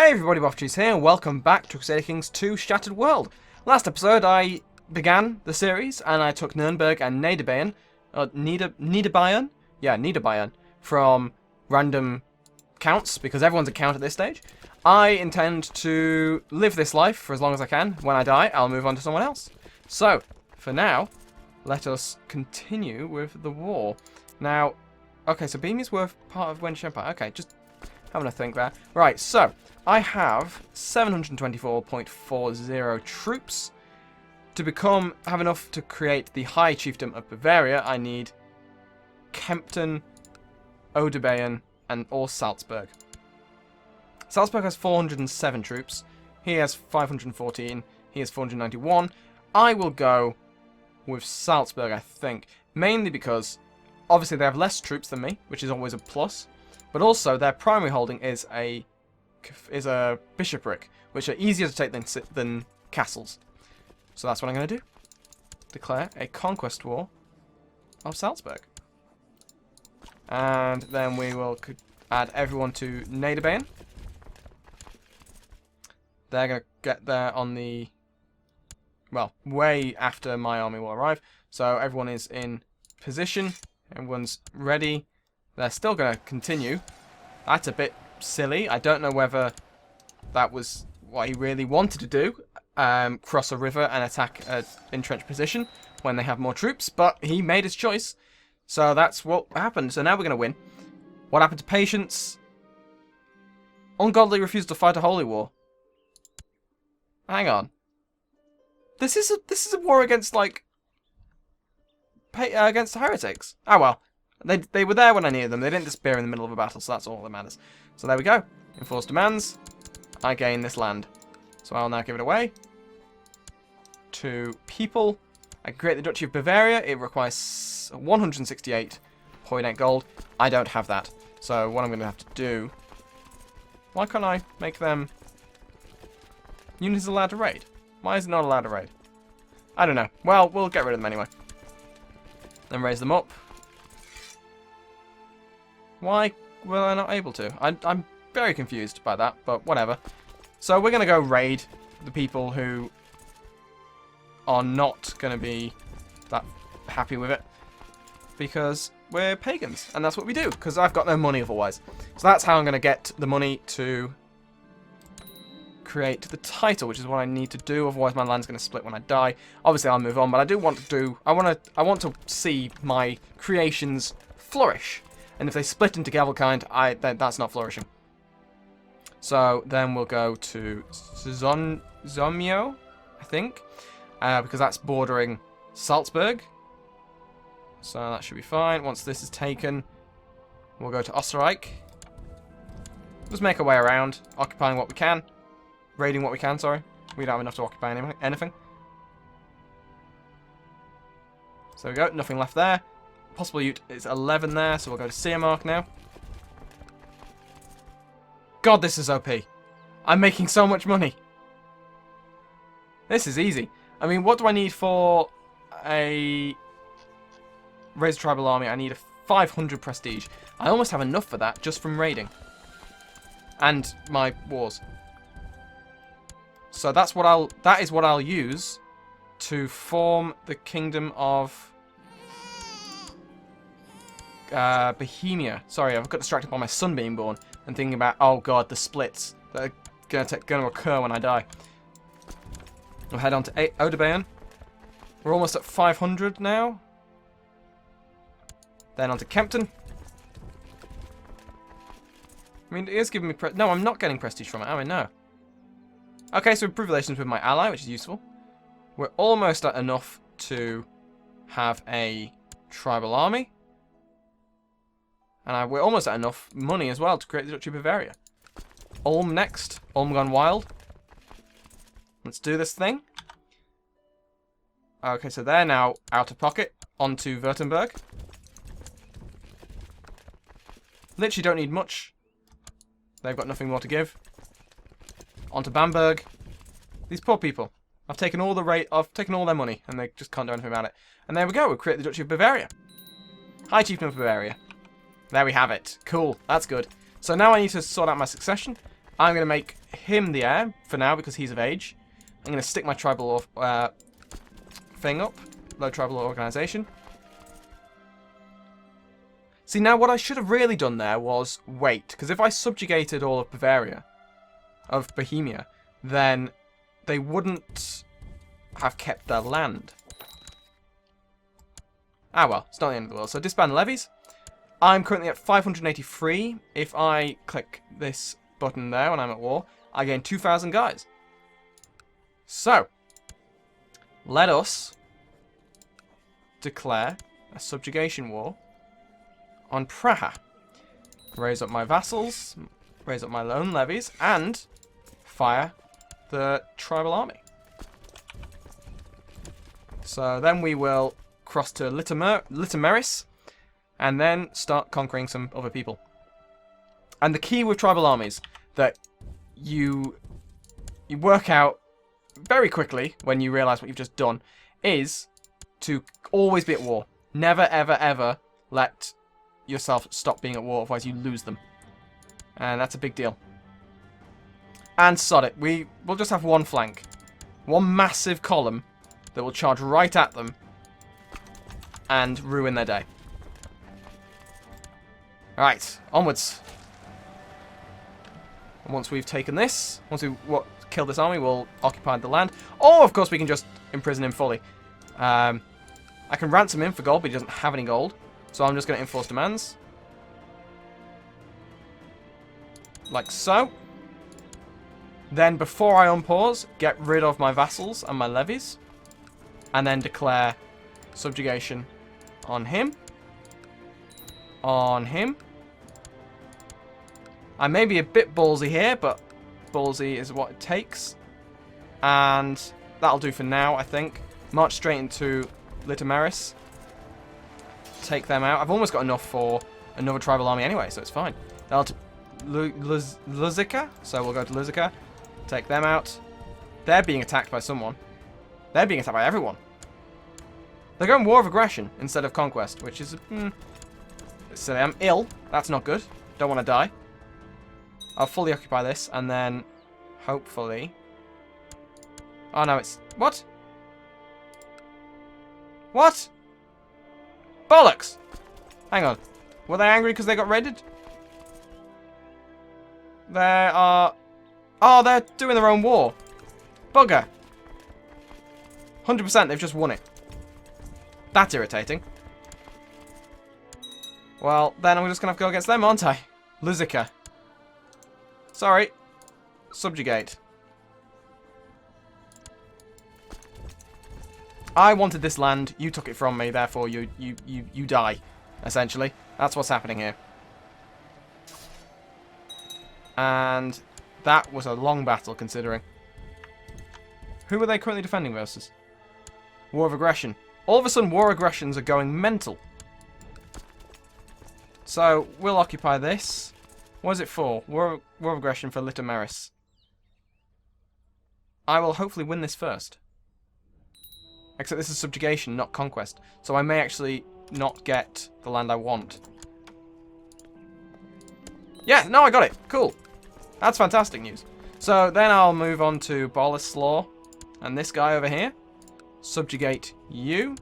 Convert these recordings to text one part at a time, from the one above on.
Hey everybody, Bohemia here, and welcome back to Crusader Kings 2 Shattered World. Last episode I began the series and I took Nuremberg and Niederbayern, Niederbayern from random counts, because everyone's a count at this stage. I intend to live this life for as long as I can. When I die, I'll move on to someone else. So, for now, let us continue with the war. Now, okay, so Bohemia's were part of Wendish Empire. Okay, just having a think there. Right, so I have 724.40 troops. To have enough to create the High Chiefdom of Bavaria, I need Kempten, Oberbayern, or Salzburg. Salzburg has 407 troops. He has 514. He has 491. I will go with Salzburg, I think. Mainly because, obviously, they have less troops than me, which is always a plus. But also, their primary holding is a bishopric, which are easier to take than castles. So that's what I'm going to do. Declare a conquest war of Salzburg. And then we will add everyone to Niederbayern. They're going to get there on the... well, way after my army will arrive. So everyone is in position. Everyone's ready. They're still going to continue. That's a bit silly. I don't know whether that was what he really wanted to do. Cross a river and attack an entrenched position when they have more troops. But he made his choice. So that's what happened. So now we're going to win. What happened to patience? Ungodly refused to fight a holy war. Hang on. This is a war against, like, against heretics. Oh well. They were there when I needed them. They didn't disappear in the middle of a battle, so that's all that matters. So there we go. Enforce demands. I gain this land. So I'll now give it away to people. I can create the Duchy of Bavaria. It requires 168.8 gold. I don't have that. So what I'm going to have to do... why can't I make them... units allowed to raid? Why is it not allowed to raid? I don't know. Well, we'll get rid of them anyway. Then raise them up. Why were I not able to? I'm very confused by that, but whatever. So we're going to go raid the people who are not going to be that happy with it. Because we're pagans, and that's what we do, because I've got no money otherwise. So that's how I'm going to get the money to create the title, which is what I need to do, otherwise my land's going to split when I die. Obviously I'll move on, but I do want to do... I want to see my creations flourish. And if they split into Gavelkind, that's not flourishing. So then we'll go to Zomio, I think, because that's bordering Salzburg. So that should be fine. Once this is taken, we'll go to Österreich. Just make our way around, occupying what we can. Raiding what we can, sorry. We don't have enough to occupy anything. So there we go, nothing left there. Possible ute is 11 there, so we'll go to Siermark now. God, this is OP. I'm making so much money. This is easy. I mean, what do I need for a raised tribal army? I need a 500 prestige. I almost have enough for that just from raiding. And my wars. So that is what I'll use to form the kingdom of Bohemia. Sorry, I've got distracted by my son being born and thinking about, oh god, the splits that are going to occur when I die. We'll head on to Oberbayern. We're almost at 500 now. Then on to Kempten. I mean, it is giving me... no, I'm not getting prestige from it, am I? No. Okay, so improved relations with my ally, which is useful. We're almost at enough to have a tribal army. And we're almost at enough money as well to create the Duchy of Bavaria. Ulm next. Ulm gone wild. Let's do this thing. Okay, so they're now out of pocket. On to Württemberg. Literally don't need much. They've got nothing more to give. On to Bamberg. These poor people. I've taken all their money, and they just can't do anything about it. And there we go. We've created the Duchy of Bavaria. High Chiefdom of Bavaria. There we have it. Cool. That's good. So now I need to sort out my succession. I'm going to make him the heir for now because he's of age. I'm going to stick my tribal thing up. Low tribal organization. See, now what I should have really done there was wait. Because if I subjugated all of Bavaria, of Bohemia, then they wouldn't have kept their land. Ah well, it's not the end of the world. So disband levies. I'm currently at 583. If I click this button there when I'm at war, I gain 2,000 guys. So, let us declare a subjugation war on Praha. Raise up my vassals, raise up my own levies, and fire the tribal army. So then we will cross to Litomeris, and then start conquering some other people. And the key with tribal armies that you work out very quickly when you realise what you've just done is to always be at war. Never, ever, ever let yourself stop being at war, otherwise you lose them. And that's a big deal. And sod it, we'll just have one flank. One massive column that will charge right at them and ruin their day. Alright, onwards. And once we've taken this, once we kill this army, we'll occupy the land. Or, of course, we can just imprison him fully. I can ransom him for gold, but he doesn't have any gold. So I'm just going to enforce demands. Like so. Then, before I unpause, get rid of my vassals and my levies. And then declare subjugation on him. On him. I may be a bit ballsy here, but ballsy is what it takes. And that'll do for now, I think. March straight into Litomeris. Take them out. I've almost got enough for another tribal army anyway, so it's fine. That'll to Luzica, so we'll go to Luzica. Take them out. They're being attacked by someone. They're being attacked by everyone. They're going war of aggression instead of conquest, which is silly. I'm ill. That's not good. Don't want to die. I'll fully occupy this, and then hopefully... Oh no, it's... What? What? Bollocks! Hang on. Were they angry because they got raided? They are... Oh, they're doing their own war. Bugger. 100% they've just won it. That's irritating. Well, then I'm just going to have to go against them, aren't I? Luzica. Sorry. Subjugate. I wanted this land, you took it from me, therefore you die, essentially. That's what's happening here. And that was a long battle, considering. Who are they currently defending versus? War of aggression. All of a sudden, war aggressions are going mental. So, we'll occupy this. What is it for? War of aggression for Litomeris. I will hopefully win this first. Except this is subjugation, not conquest. So I may actually not get the land I want. Yeah, no, I got it. Cool. That's fantastic news. So then I'll move on to Boleslaw and this guy over here. Subjugate you.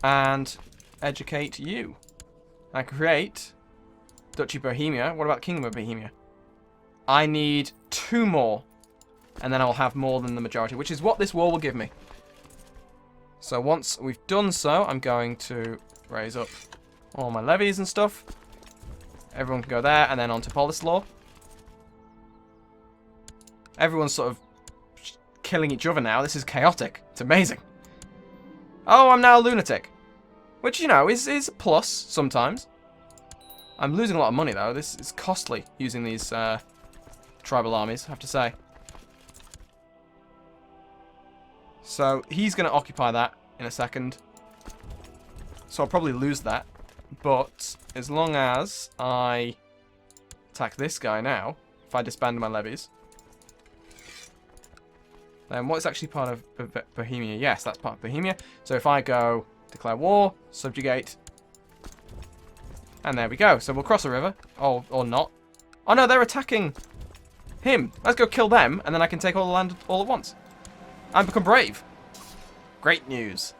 And educate you. I create Duchy Bohemia. What about Kingdom of Bohemia? I need 2 more. And then I'll have more than the majority, which is what this war will give me. So once we've done so, I'm going to raise up all my levies and stuff. Everyone can go there, and then on to Boleslaw. Everyone's sort of killing each other now. This is chaotic. It's amazing. Oh, I'm now a lunatic. Which, you know, is a plus sometimes. I'm losing a lot of money, though. This is costly, using these tribal armies, I have to say. So, he's going to occupy that in a second. So, I'll probably lose that. But, as long as I attack this guy now, if I disband my levies, then what's actually part of Bohemia? Yes, that's part of Bohemia. So, if I go declare war, subjugate, and there we go. So, we'll cross a river. Or not. Oh no, they're attacking him. Let's go kill them, and then I can take all the land all at once. And become brave. Great news.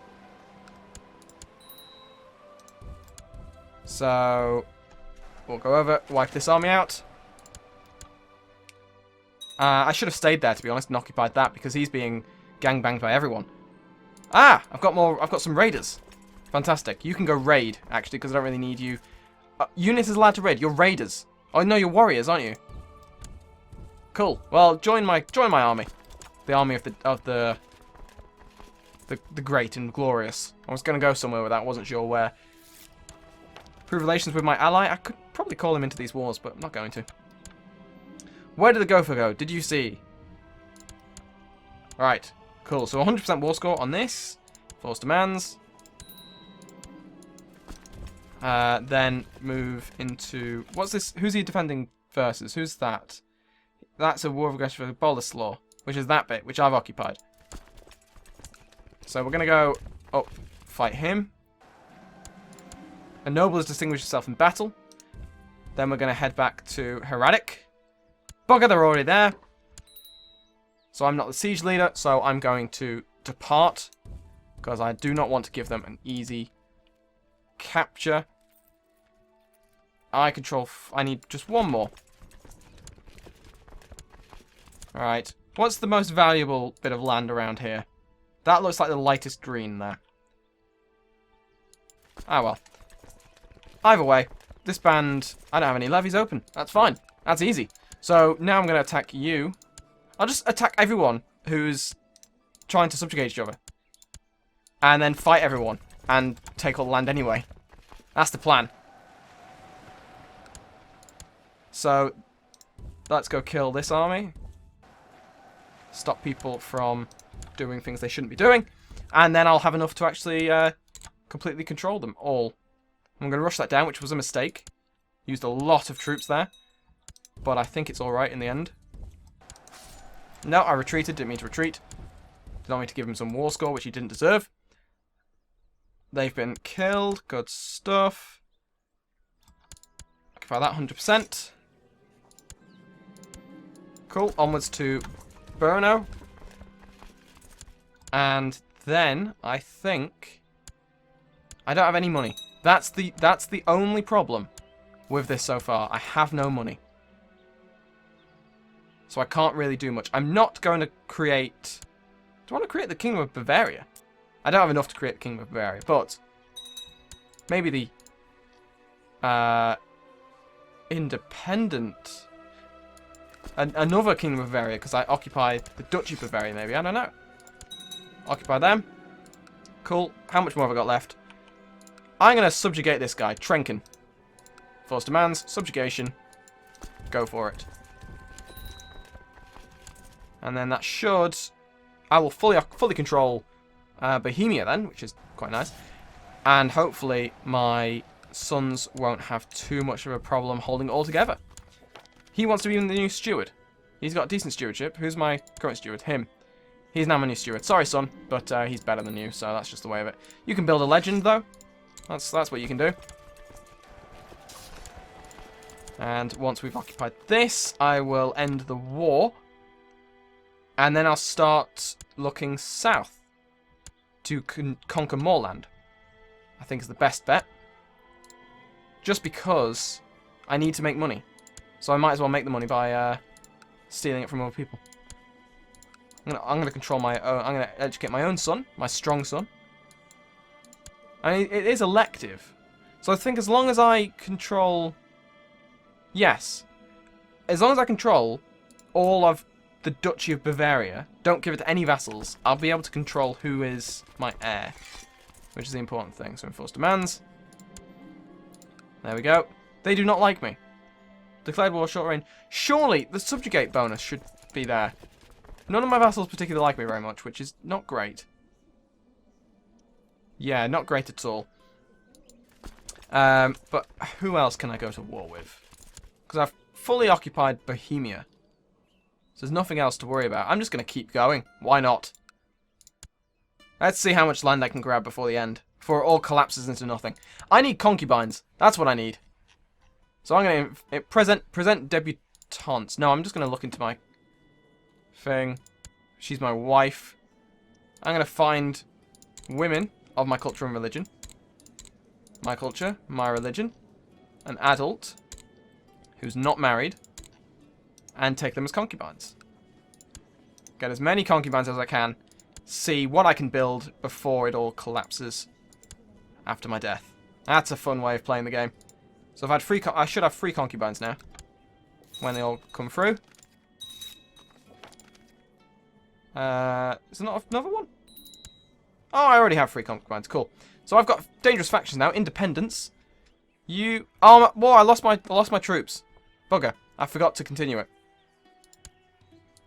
So, we'll go over, wipe this army out. I should have stayed there, to be honest, and occupied that, because he's being gangbanged by everyone. Ah! I've got some raiders. Fantastic. You can go raid, actually, because I don't really need you. Unit is allowed to raid. You're raiders. Oh, no, you're warriors, aren't you? Cool. Well, join my army. The army of the great and glorious. I was going to go somewhere with that. Wasn't sure where. Improve relations with my ally. I could probably call him into these wars, but I'm not going to. Where did the gopher go? Did you see? Right. Cool. So 100% war score on this. Force demands. Then move into... What's this? Who's he defending versus? Who's that? That's a war of aggression for Boleslaw, which is that bit, which I've occupied. So we're going to go up, fight him. A noble has distinguished himself in battle. Then we're going to head back to Heradic. Bugger, they're already there. So I'm not the siege leader, so I'm going to depart. Because I do not want to give them an easy capture. I need just one more. Alright. What's the most valuable bit of land around here? That looks like the lightest green there. Ah, well. Either way, this band... I don't have any levies open. That's fine. That's easy. So, now I'm going to attack you. I'll just attack everyone who's trying to subjugate each other. And then fight everyone. And take all the land anyway. That's the plan. So, let's go kill this army. Stop people from doing things they shouldn't be doing. And then I'll have enough to actually completely control them all. I'm going to rush that down, which was a mistake. Used a lot of troops there. But I think it's alright in the end. No, I retreated. Didn't mean to retreat. Did not mean to give him some war score, which he didn't deserve. They've been killed. Good stuff. Occupy that 100%. Cool. Onwards to Brno. And then, I think... I don't have any money. That's the only problem with this so far. I have no money. So I can't really do much. I'm not going to create... Do I want to create the Kingdom of Bavaria? I don't have enough to create the Kingdom of Bavaria, but... Maybe the... independent... another Kingdom of Bavaria, because I occupy the Duchy of Bavaria, maybe. I don't know. Occupy them. Cool. How much more have I got left? I'm going to subjugate this guy, Trenken. Force demands, subjugation. Go for it. And then that should... I will fully control Bohemia then, which is quite nice. And hopefully my sons won't have too much of a problem holding it all together. He wants to be the new steward. He's got decent stewardship. Who's my current steward? Him. He's now my new steward. Sorry, son, but he's better than you, so that's just the way of it. You can build a legend, though. That's what you can do. And once we've occupied this, I will end the war. And then I'll start looking south to conquer more land. I think is the best bet. Just because I need to make money. So I might as well make the money by stealing it from other people. I'm gonna control my own. I'm gonna educate my own son, my strong son. I mean, it is elective, so I think as long as I control, yes, as long as I control all of the Duchy of Bavaria, don't give it to any vassals, I'll be able to control who is my heir, which is the important thing. So enforce demands. There we go. They do not like me. Declared war short reign. Surely the subjugate bonus should be there. None of my vassals particularly like me very much, which is not great. Yeah, not great at all. But who else can I go to war with? Because I've fully occupied Bohemia. So there's nothing else to worry about. I'm just going to keep going. Why not? Let's see how much land I can grab before the end. Before it all collapses into nothing. I need concubines. That's what I need. So I'm going to present debutantes. No, I'm just going to look into my thing. She's my wife. I'm going to find women of my culture and religion. My culture, my religion. An adult who's not married. And take them as concubines. Get as many concubines as I can. See what I can build before it all collapses after my death. That's a fun way of playing the game. So I've had three. I should have 3 concubines now. When they all come through. Is there not another one? Oh, I already have 3 concubines. Cool. So I've got dangerous factions now. Independence. You. Oh, well, I lost my troops. Bugger. I forgot to continue it.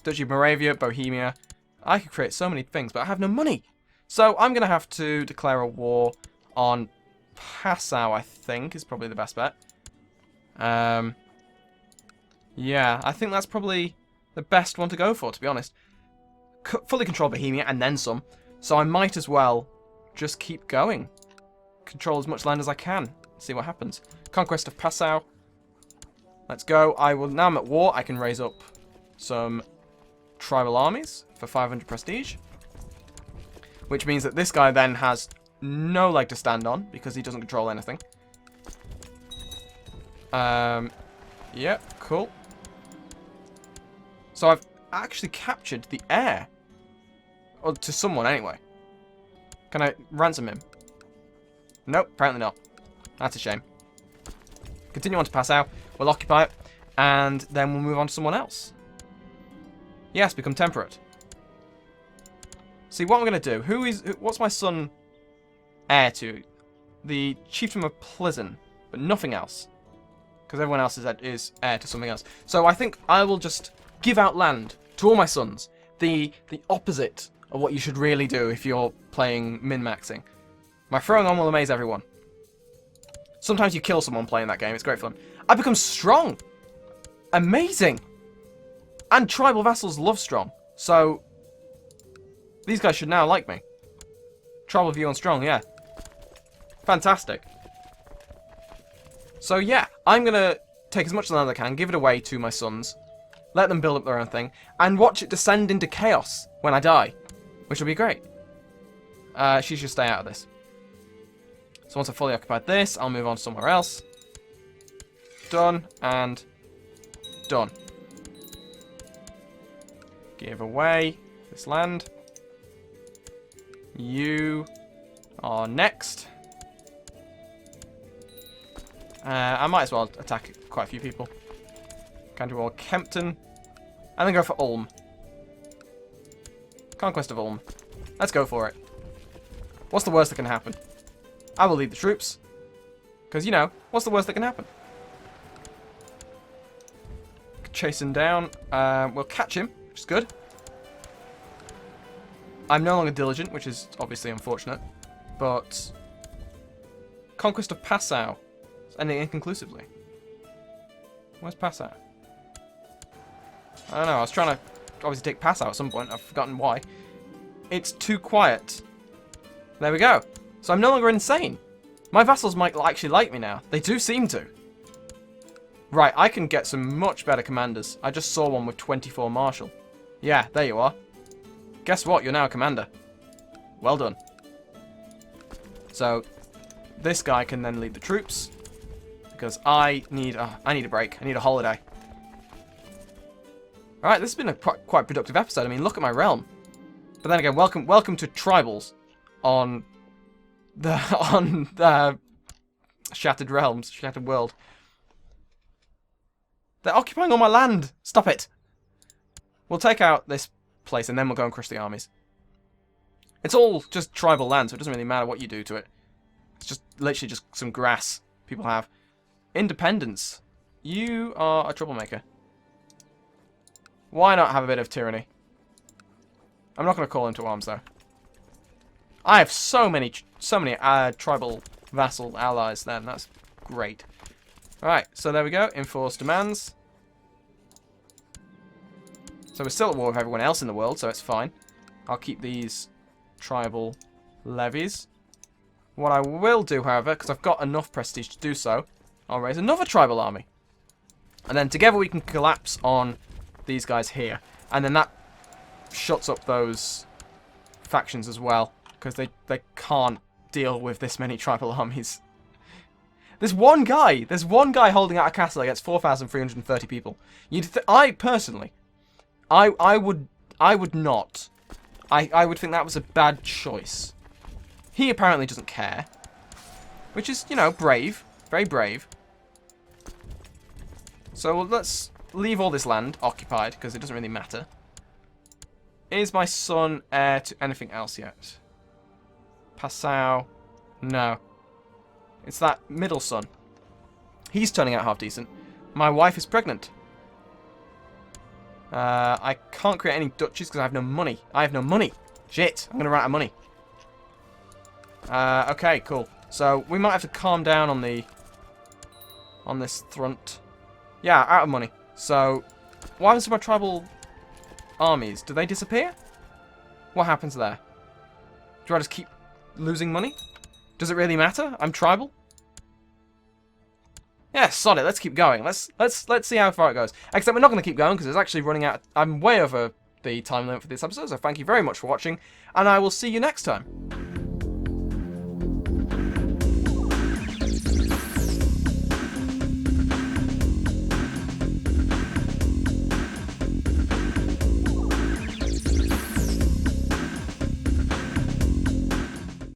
Duchy of Moravia, Bohemia. I could create so many things, but I have no money. So I'm going to have to declare a war on Passau, I think, is probably the best bet. Yeah, I think that's probably the best one to go for, to be honest. Fully control Bohemia, and then some. So I might as well just keep going. Control as much land as I can. See what happens. Conquest of Passau. Let's go. Now I'm at war, I can raise up some tribal armies for 500 prestige. Which means that this guy then has no leg to stand on because he doesn't control anything. Yeah, cool. So I've actually captured the heir. Or to someone anyway. Can I ransom him? Nope, apparently not. That's a shame. Continue on to Passau. We'll occupy it. And then we'll move on to someone else. Yes, become temperate. See, what I'm going to do. What's my son heir to? The Chieftain of Pleasant, but nothing else. Because everyone else is heir to something else. So I think I will just give out land to all my sons. The opposite of what you should really do if you're playing min-maxing. My throwing on will amaze everyone. Sometimes you kill someone playing that game. It's great fun. I become strong. Amazing. And tribal vassals love strong. So these guys should now like me. Tribal view on strong, yeah. Fantastic. So yeah, I'm going to take as much land as I can, give it away to my sons, let them build up their own thing, and watch it descend into chaos when I die, which will be great. She should stay out of this. So once I've fully occupied this, I'll move on somewhere else. Done, and done. Give away this land. You are next. I might as well attack quite a few people. County Wall Kempton. And then go for Ulm. Conquest of Ulm. Let's go for it. What's the worst that can happen? I will lead the troops. Because, you know, what's the worst that can happen? Chase him down. We'll catch him, which is good. I'm no longer diligent, which is obviously unfortunate. But Conquest of Passau. It's ending inconclusively. Where's Passau? I don't know. I was trying to obviously take Passau at some point. I've forgotten why. It's too quiet. There we go. So I'm no longer insane. My vassals might actually like me now. They do seem to. Right, I can get some much better commanders. I just saw one with 24 martial. Yeah, there you are. Guess what? You're now a commander. Well done. So, this guy can then lead the troops. Because I need a break. I need a holiday. Alright, this has been a quite productive episode. I mean, look at my realm. But then again, welcome to Tribals on the Shattered Realms, Shattered World. They're occupying all my land. Stop it. We'll take out this place and then we'll go and crush the armies. It's all just tribal land, so it doesn't really matter what you do to it. It's just literally just some grass people have. Independence. You are a troublemaker. Why not have a bit of tyranny? I'm not going to call him to arms though. I have so many tribal vassal allies then. That's great. Alright, so there we go. Enforce demands. So we're still at war with everyone else in the world, so it's fine. I'll keep these tribal levies. What I will do, however, because I've got enough prestige to do so, I'll raise another tribal army. And then together we can collapse on these guys here. And then that shuts up those factions as well. Because they can't deal with this many tribal armies. There's one guy holding out a castle against 4,330 people. I personally, I would not. I would think that was a bad choice. He apparently doesn't care. Which is, you know, brave. Very brave. So let's leave all this land occupied, because it doesn't really matter. Is my son heir to anything else yet? Passau? No. It's that middle son. He's turning out half decent. My wife is pregnant. I can't create any duchies because I have no money. I have no money. Shit, I'm going to run out of money. Okay, cool. So we might have to calm down on this front. Yeah, out of money. So what happens to my tribal armies? Do they disappear? What happens there? Do I just keep losing money? Does it really matter? I'm tribal? Yeah, sod it. Let's keep going. Let's see how far it goes. Except we're not going to keep going because it's actually running out. I'm way over the time limit for this episode, so thank you very much for watching, and I will see you next time.